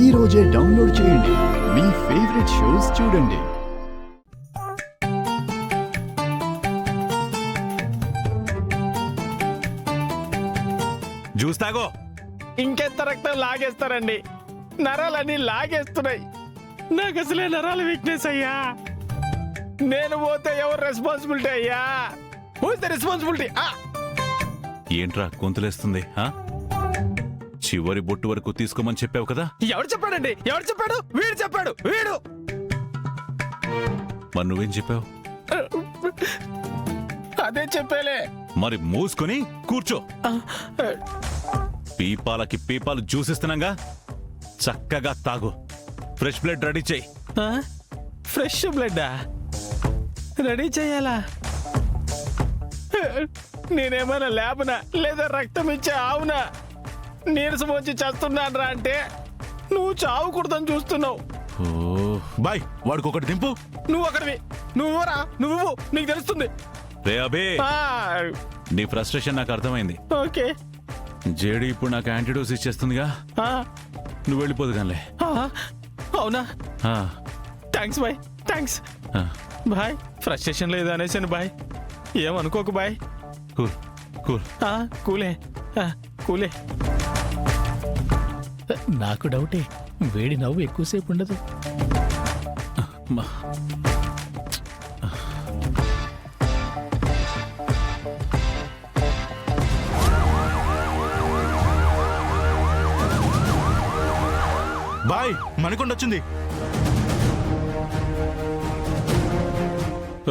ఈ రోజే డౌన్లోడ్ చేయండి. మీ ఫేవరెట్ షోస్ చూడండి. జ్యూస్ తాగో. ఇంకెంత రక్తం లాగేస్తారండి? నరాలన్నీ లాగేస్తున్నాయి. నాకు అసలే నరాల వీక్నెస్ అయ్యా. నేను పోతే ఎవరు రెస్పాన్సిబిలిటీ అయ్యా? Who's the responsibility? ఏంట్రా గొంతులేస్తుంది? చివరి బొట్టు వరకు తీసుకోమని చెప్పావు కదా. ఎవరు చెప్పాడండి? ఎవరు చెప్పాడు? వీడు చెప్పాడు. వీడు మరి నువ్వేం చెప్పావు? అదే చెప్పేలే. మరి మూసుకొని కూర్చో. పీపాలకి పీపాలు జ్యూస్ ఇస్తున్నాగా, చక్కగా తాగు. ఫ్రెష్ బ్లడ్ రెడీ చేయి. ఫ్రెష్ బ్లడ్ రెడీ చేయాలా? నేనేమైనా ల్యాబ్నా లేదా రక్తం ఇచ్చే ఆవునా? నీరసం వచ్చి చేస్తున్నాను రా అంటే నువ్వు చావుకూడదని చూస్తున్నావు. బాయ్, వాడికి ఒకటి దింపు. నువ్వు ఒకటివి. నువ్వురా, నువ్వు. నీకు తెలుస్తుంది. రే అబే, నీ ఫ్రస్ట్రేషన్ నాకు అర్థమైంది. ఓకే. జేడి ఇప్పుడు నాకు యాంటీడోస్ ఇచ్చేస్తుందిగా, నువ్వు వెళ్ళిపోదు కానీ. అవునా? Thanks bye, thanks bye. Frustration లేదు అనేసాను బాయ్. ఏమనుకోకు బాయ్. Cool cool. కూలే కూలే. నాకు డౌటే, వేడి నవ్వు ఎక్కువసేపు ఉండదు. బాయ్, మణికొండ వచ్చింది.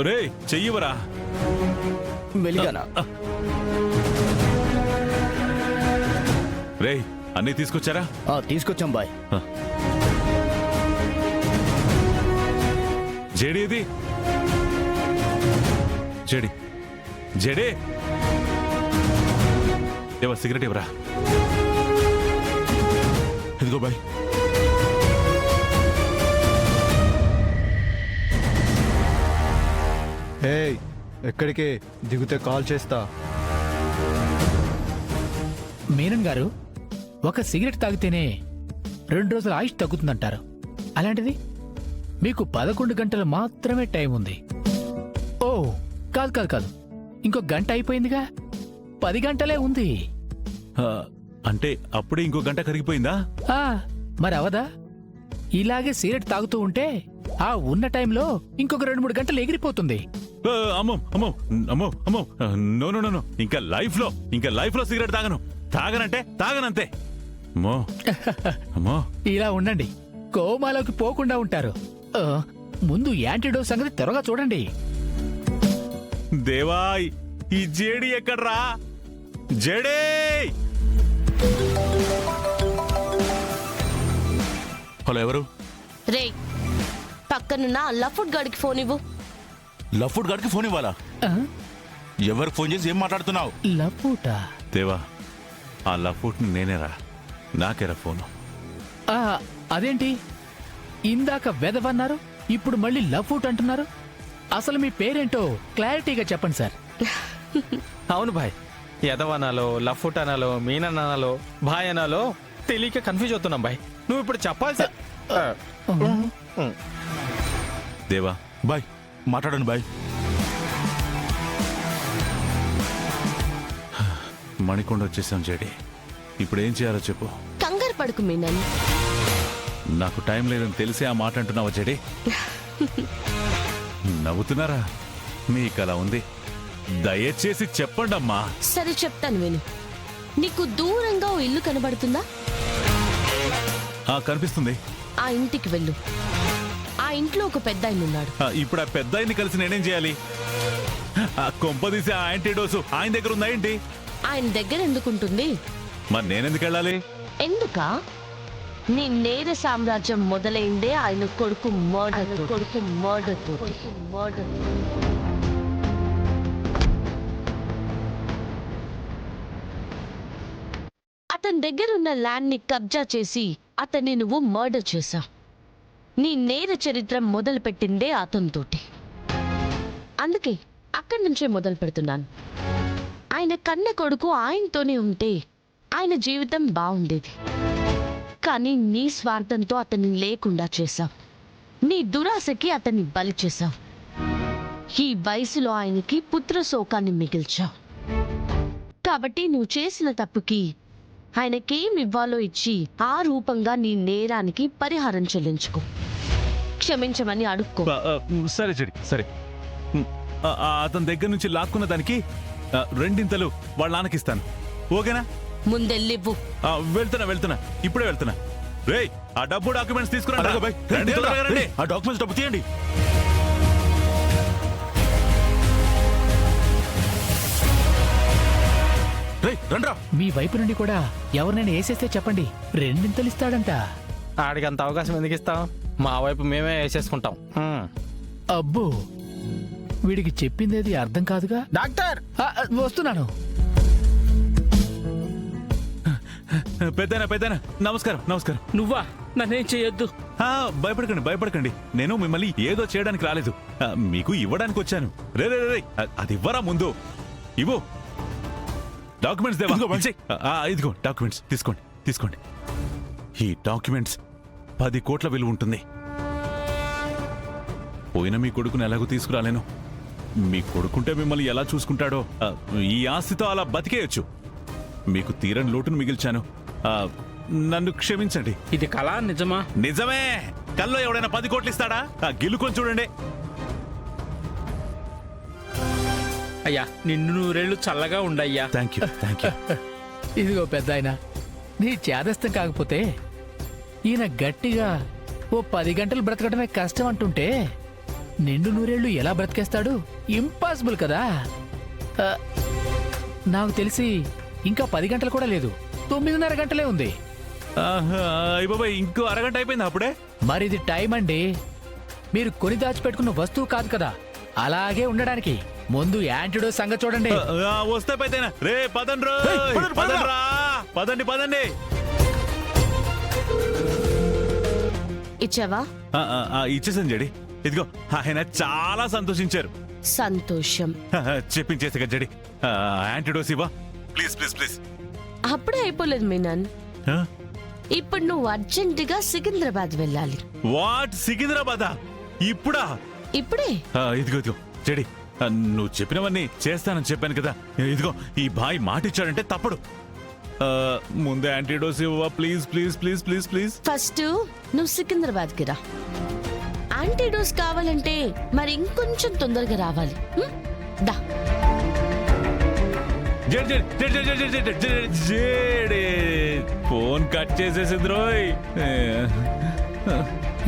రే చెయ్యవరా. మెలిగానా? రే అన్నీ తీసుకొచ్చారా? తీసుకొచ్చాం బాయ్. జేడి ఇది. జేడి జేడే, ఏవా సిగరెట్ ఇవ్వరా. ఇదిగో బాయ్. ఎక్కడికి దిగుతే కాల్ చేస్తా. మీనన్ గారు, ఒక సిగరెట్ తాగితేనే 2 రోజుల ఆయుష్ తగ్గుతుందంటారు. అలాంటిది మీకు 11 గంటలు మాత్రమే టైం ఉంది. ఓ కాదు కాదు కాదు, ఇంకో గంట అయిపోయిందిగా, 10 గంటలే ఉంది. అంటే అప్పుడే ఇంకో గంట కరిగిపోయిందా? మరి అవదా? ఇలాగే సిగరెట్ తాగుతూ ఉంటే ఆ ఉన్న టైంలో ఇంకొక 2-3 గంటలు ఎగిరిపోతుంది. అమ్మో అమ్మో అమ్మో అమ్మో, నో నో నో, ఇంకా లైఫ్ లో సిగరెట్ తాగనంటే తాగనంతే. అమ్మో అమ్మో. ఇలా ఉండండి, కోమాలోకి పోకుండా ఉంటారు. ముందు యాంటీడోస్ సంగతి త్వరగా చూడండి. దేవా, ఈ జేడి ఎక్కడ్రా? జేడే! హలో, ఎవరు? రే, పక్కనున్న లఫుడ్ గాడికి ఫోన్ ఇవ్వు. లఫుడ్ గాడికి ఫోన్ ఇవ్వాలా? ఎవరు ఫోన్ చేసి ఏం మాట్లాడుతున్నావు? లఫూటా? దేవా, ఆ లఫుట్ నేనేరా, నాకేరా ఫోను. అదేంటి, ఇందాక వెదవన్నారు, ఇప్పుడు మళ్ళీ లఫూట్ అంటున్నారు? అసలు మీ పేరేంటో క్లారిటీగా చెప్పండి సార్. అవును బాయ్, యదవనాలో, లఫుట్ అనాలో, మీననాలో, భాయ్ అనాలో తెలియక కన్ఫ్యూజ్ అవుతున్నాం బాయ్. నువ్వు ఇప్పుడు చెప్పాల్సి. దేవా బాయ్, మాట్లాడండి బాయ్. మణికొండ వచ్చేసాం జేడి, ఇప్పుడు ఏం చేయాలో చెప్పు. కంగారు పడుకు మీనన్. నాకు టైం లేదని తెలిసి ఆ మాట అంటున్నావా జేడి? నవ్వుతున్నారా? మీకు అలా ఉంది, దయచేసి చెప్పండమ్మా. సరే చెప్తాను విను. నీకు దూరంగా ఓ ఇల్లు కనబడుతుందా? కనిపిస్తుంది. ఆ ఇంటికి వెళ్ళు. ఆ ఇంట్లో ఒక పెద్ద ఆయన ఉన్నాడు. ఇప్పుడు ఆ పెద్ద ఆయన్ని కలిసి నేనేం చేయాలి? కొంపదీసి ఆ యాంటీడోసు ఆయన దగ్గర ఉందా ఏంటి? ఆయన దగ్గర ఎందుకుంటుంది? మరి నేనెందుకు వెళ్ళాలి? ఎందుకా? నీ నేర సామ్రాజ్యం మొదలైందే ఆయన కొడుకు మర్డర్తో. అతని దగ్గరున్న ల్యాండ్ ని కబ్జా చేసి అతన్ని నువ్వు మర్డర్ చేశావు. నీ నేర చరిత్ర మొదలు పెట్టిందే అతనితోటి. అందుకే అక్కడి నుంచే మొదలు పెడుతున్నాను. ఆయన కన్న కొడుకు ఆయనతోనే ఉంటే ఆయన జీవితం బాగుండేది. కానీ నీ స్వార్థంతో అతన్ని లేకుండా చేశావు. నీ దురాశకి అతన్ని బలి చేశావు. ఈ వయసులో ఆయనకి పుత్ర శోకాన్ని మిగిల్చావు. కాబట్టి నువ్వు చేసిన తప్పుకి ఆయనకేం ఇవ్వాలో ఇచ్చి ఆ రూపంగా నీ నేరానికి పరిహారం చెల్లించుకో. క్షమించమని అడుక్కో. సరే చెడి సరే. అతని దగ్గర నుంచి లాక్కున్న దానికి రెండింతలు వాళ్ళ నాన్నకిస్తాను. ఓకేనా? ముందెళ్ళివ్వు. వెళ్తున్నా ఇప్పుడే వెళ్తున్నా. రేయ్, ఆ డబ్బు డాక్యుమెంట్స్ తీసుకురండి. ఆ డాక్యుమెంట్స్ డబ్బు తీయండి. రేయ్, రండ్రా. మీ వైపు నుండి కూడా ఎవరినైనా వేసేస్తే చెప్పండి, రెండింతలు ఇస్తాడంట. ఆడికి అంత అవకాశం ఎందుకు ఇస్తాం? మా వైపు మేమే వేసేసుకుంటాం. అబ్బో, వీడికి చెప్పిందేది అర్థం కాదుగా. డాక్టర్, వస్తున్నాను. పెద్దనా నమస్కారం. నువ్వా? నన్నేం చేయొద్దు. భయపడకండి. నేను మిమ్మల్ని ఏదో చేయడానికి రాలేదు, మీకు ఇవ్వడానికి వచ్చాను. రే అది ఇవ్వరా ముందు. ఇవ్వు డాక్యుమెంట్స్. దేవా, ఇదిగో డాక్యుమెంట్స్ తీసుకోండి. ఈ డాక్యుమెంట్స్ 10 కోట్ల విలువ ఉంటుంది. పోయిన మీ కొడుకుని ఎలాగో తీసుకురాలేను. మీ కొడుకుంటే మిమ్మల్ని ఎలా చూసుకుంటాడో, ఈ ఆస్తితో అలా బతికేయచ్చు. మీకు తీరని లోటును మిగిల్చాను. నన్ను క్షమించండి. ఇది కళ నిజమా? నిజమే. కల్లో ఎవడైనా 10 కోట్లు ఇస్తాడా? గిల్లుకొని చూడండి. అయ్యా, నిన్ను నూరేళ్లు చల్లగా ఉండయ్యా. Thank you. ఇదిగో పెద్దాయన, నీ చేదస్తం కాకపోతే ఈయన గట్టిగా ఓ 10 గంటలు బ్రతకడమే కష్టం అంటుంటే నిండు నూరేళ్లు ఎలా బ్రతికేస్తాడు? ఇంపాసిబుల్ కదా. నాకు తెలిసి ఇంకా 10 గంటలు కూడా లేదు, 9:30 గంటలే ఉంది. బాబాయ్, ఇంకో అరగంట అయిపోయింది అప్పుడే. మరిది టైం అండి. మీరు కొని దాచిపెట్టుకున్న వస్తువు కాదు కదా, అలాగే ఉండడానికి. ముందు యాంటీడోస్ సంగతి చూడండి. వస్తే పెద్దనా. రే పదండ్రా. పదండి. ఇచ్చావా? ఇచ్చేసాను జడి. ఇదిగో, ఆయన చాలా సంతోషించారు. సంతోషం. చెప్పించేసి కదా జడి. యాంటీడోస్ ఇవ్వా ప్లీజ్. అప్పుడే అయిపోలేదు మీనన్. ఇప్పుడు నువ్వు అర్జెంటుగా సికింద్రాబాద్ వెళ్ళాలి. వాట్? సికింద్రాబాద్ ఇప్పుడా? ఇప్పుడే. ఇదిగో జడి, నువ్వు చెప్పినవన్నీ చేస్తానని చెప్పాను కదా. ఇదిగో, ఈ బాయ్ మాటిచ్చాడంటే తప్పడు. ముందే యాంటీడోస్ ఇవ్వవా ప్లీజ్. ఫస్ట్ నువ్వు సికింద్రాబాద్కి రా. యాంటీడోస్ కావాలంటే మరి ఇంకొంచెం తొందరగా రావాలి. దా. ఫోన్ కట్ చేసేసింది రోయ్.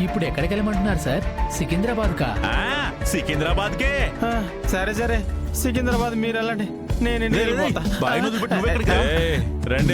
ఇప్పుడు ఎక్కడికి వెళ్ళమంటున్నారు సార్? సికింద్రాబాద్ కా? సికింద్రాబాద్కే. సరే సికింద్రాబాద్ మీరు వెళ్ళండి, నేను ఇంటికి వెళ్ళిపోతా. రండి.